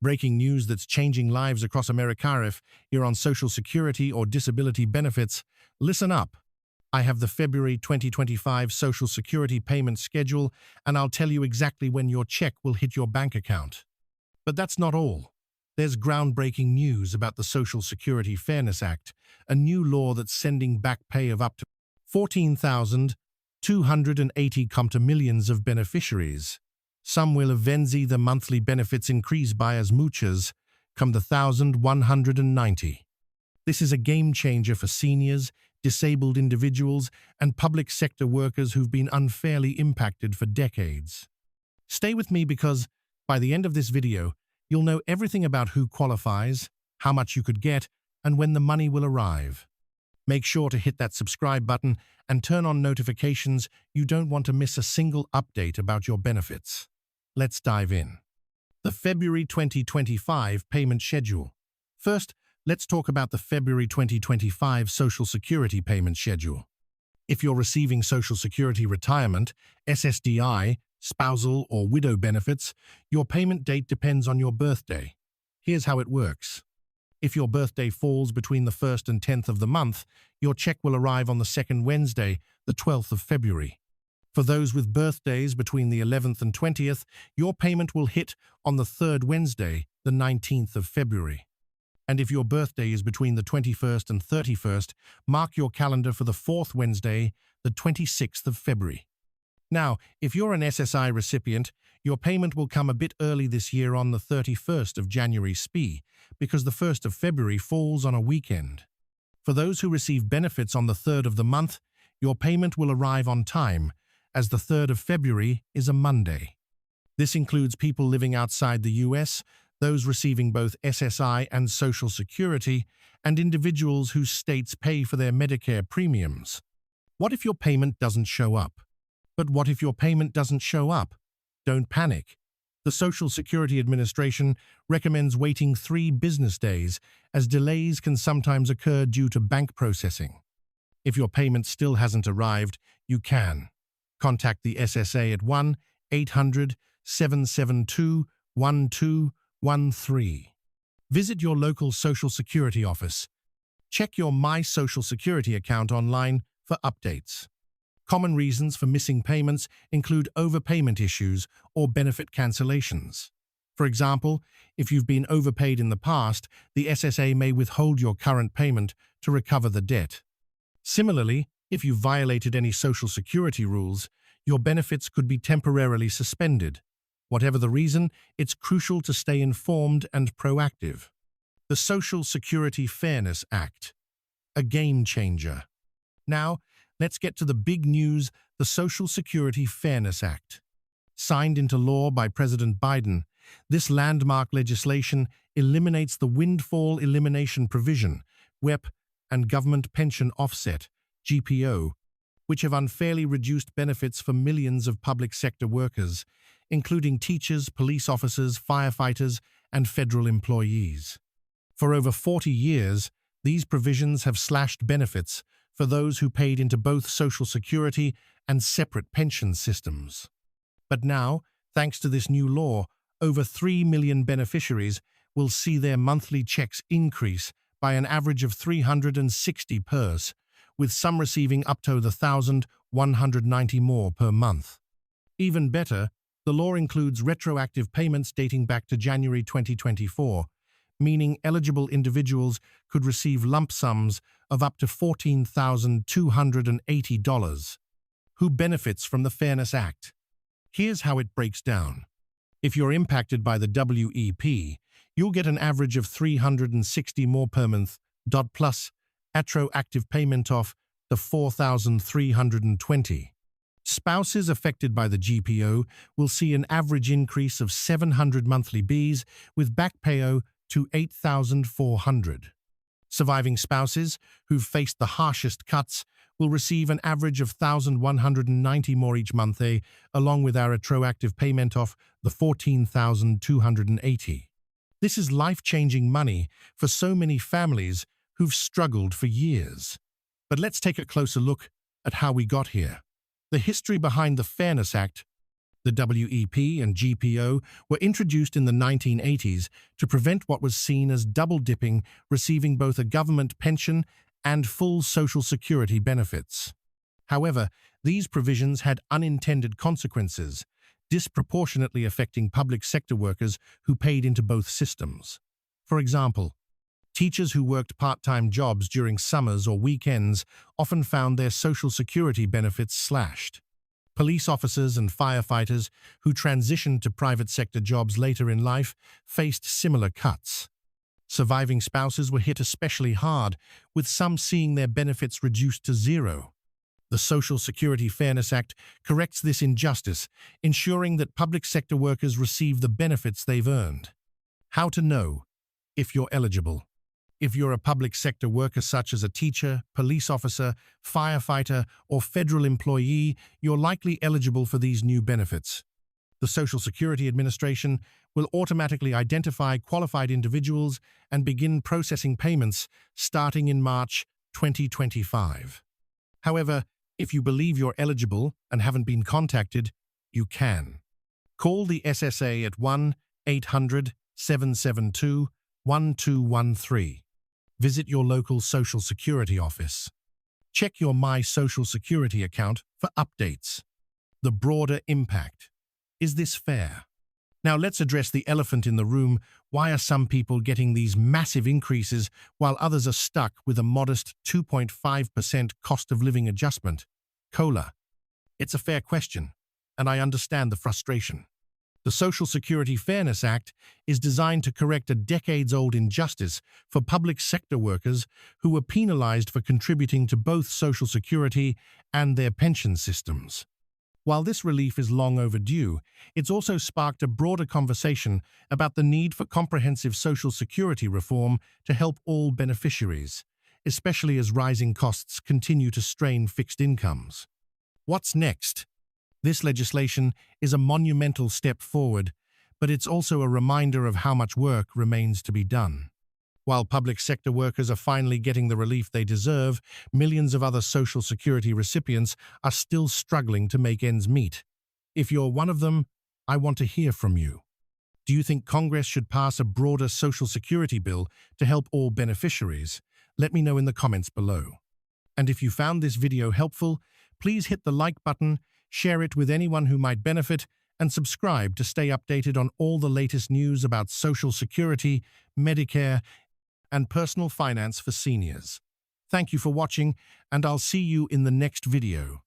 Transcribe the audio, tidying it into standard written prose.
Breaking news that's changing lives across America. If you're on Social Security or disability benefits, listen up. I have the February 2025 Social Security payment schedule, and I'll tell you exactly when your check will hit your bank account. But that's not all. There's groundbreaking news about the Social Security Fairness Act, a new law that's sending back pay of up to $14,280 come to millions of beneficiaries. Some will eventually the monthly benefits increase by as much as come to $1,190. This is a game changer for seniors, disabled individuals, and public sector workers who've been unfairly impacted for decades. Stay with me because by the end of this video, you'll know everything about who qualifies, how much you could get, and when the money will arrive. Make sure to hit that subscribe button and turn on notifications. You don't want to miss a single update about your benefits. Let's dive in. The February 2025 payment schedule. First, let's talk about the February 2025 Social Security payment schedule. If you're receiving Social Security retirement, SSDI, spousal or widow benefits, your payment date depends on your birthday. Here's how it works. If your birthday falls between the 1st and 10th of the month, your check will arrive on the second Wednesday, the 12th of February. For those with birthdays between the 11th and 20th, your payment will hit on the third Wednesday, the 19th of February. And if your birthday is between the 21st and 31st, mark your calendar for the fourth Wednesday, the 26th of February. Now, if you're an SSI recipient, your payment will come a bit early this year on the 31st of January because the 1st of February falls on a weekend. For those who receive benefits on the 3rd of the month, your payment will arrive on time, as the 3rd of February is a Monday. This includes people living outside the US, those receiving both SSI and Social Security, and individuals whose states pay for their Medicare premiums. What if your payment doesn't show up? But what if your payment doesn't show up? Don't panic. The Social Security Administration recommends waiting 3 business days, as delays can sometimes occur due to bank processing. If your payment still hasn't arrived, you can contact the SSA at 1-800-772-1213. Visit your local Social Security office. Check your My Social Security account online for updates. Common reasons for missing payments include overpayment issues or benefit cancellations. For example, if you've been overpaid in the past, the SSA may withhold your current payment to recover the debt. Similarly, if you violated any Social Security rules, your benefits could be temporarily suspended. Whatever the reason, it's crucial to stay informed and proactive. The Social Security Fairness Act, a game changer. Now, let's get to the big news, the Social Security Fairness Act. Signed into law by President Biden, this landmark legislation eliminates the windfall elimination provision, WEP, and government pension offset, GPO, which have unfairly reduced benefits for millions of public sector workers, including teachers, police officers, firefighters, and federal employees. For over 40 years, these provisions have slashed benefits for those who paid into both Social Security and separate pension systems. But now, thanks to this new law, over 3 million beneficiaries will see their monthly checks increase by an average of $360 per, with some receiving up to $1,190 more per month. Even better, the law includes retroactive payments dating back to January 2024, meaning eligible individuals could receive lump sums of up to $14,280. Who benefits from the Fairness Act? Here's how it breaks down. If you're impacted by the WEP, you'll get an average of $360 more per month, plus retroactive payment of the $4,320. Spouses affected by the GPO will see an average increase of 700 monthly Bs with back payo to $8,400. Surviving spouses who've faced the harshest cuts will receive an average of $1,190 more each month, along with our retroactive payment of the $14,280. This is life-changing money for so many families who've struggled for years. But let's take a closer look at how we got here. The history behind the Fairness Act. The WEP and GPO were introduced in the 1980s to prevent what was seen as double-dipping, receiving both a government pension and full Social Security benefits. However, these provisions had unintended consequences, disproportionately affecting public sector workers who paid into both systems. For example, teachers who worked part-time jobs during summers or weekends often found their Social Security benefits slashed. Police officers and firefighters who transitioned to private sector jobs later in life faced similar cuts. Surviving spouses were hit especially hard, with some seeing their benefits reduced to zero. The Social Security Fairness Act corrects this injustice, ensuring that public sector workers receive the benefits they've earned. How to know if you're eligible. If you're a public sector worker such as a teacher, police officer, firefighter, or federal employee, you're likely eligible for these new benefits. The Social Security Administration will automatically identify qualified individuals and begin processing payments starting in March 2025. However, if you believe you're eligible and haven't been contacted, you can. Call the SSA at 1-800-772-1213. Visit your local Social Security office. Check your My Social Security account for updates. The broader impact. Is this fair? Now let's address the elephant in the room. Why are some people getting these massive increases while others are stuck with a modest 2.5% cost of living adjustment? COLA. It's a fair question, and I understand the frustration. The Social Security Fairness Act is designed to correct a decades-old injustice for public sector workers who were penalized for contributing to both Social Security and their pension systems. While this relief is long overdue, it's also sparked a broader conversation about the need for comprehensive Social Security reform to help all beneficiaries, especially as rising costs continue to strain fixed incomes. What's next? This legislation is a monumental step forward, but it's also a reminder of how much work remains to be done. While public sector workers are finally getting the relief they deserve, millions of other Social Security recipients are still struggling to make ends meet. If you're one of them, I want to hear from you. Do you think Congress should pass a broader Social Security bill to help all beneficiaries? Let me know in the comments below. And if you found this video helpful, please hit the like button, share it with anyone who might benefit, and subscribe to stay updated on all the latest news about Social Security, Medicare, and personal finance for seniors. Thank you for watching, and I'll see you in the next video.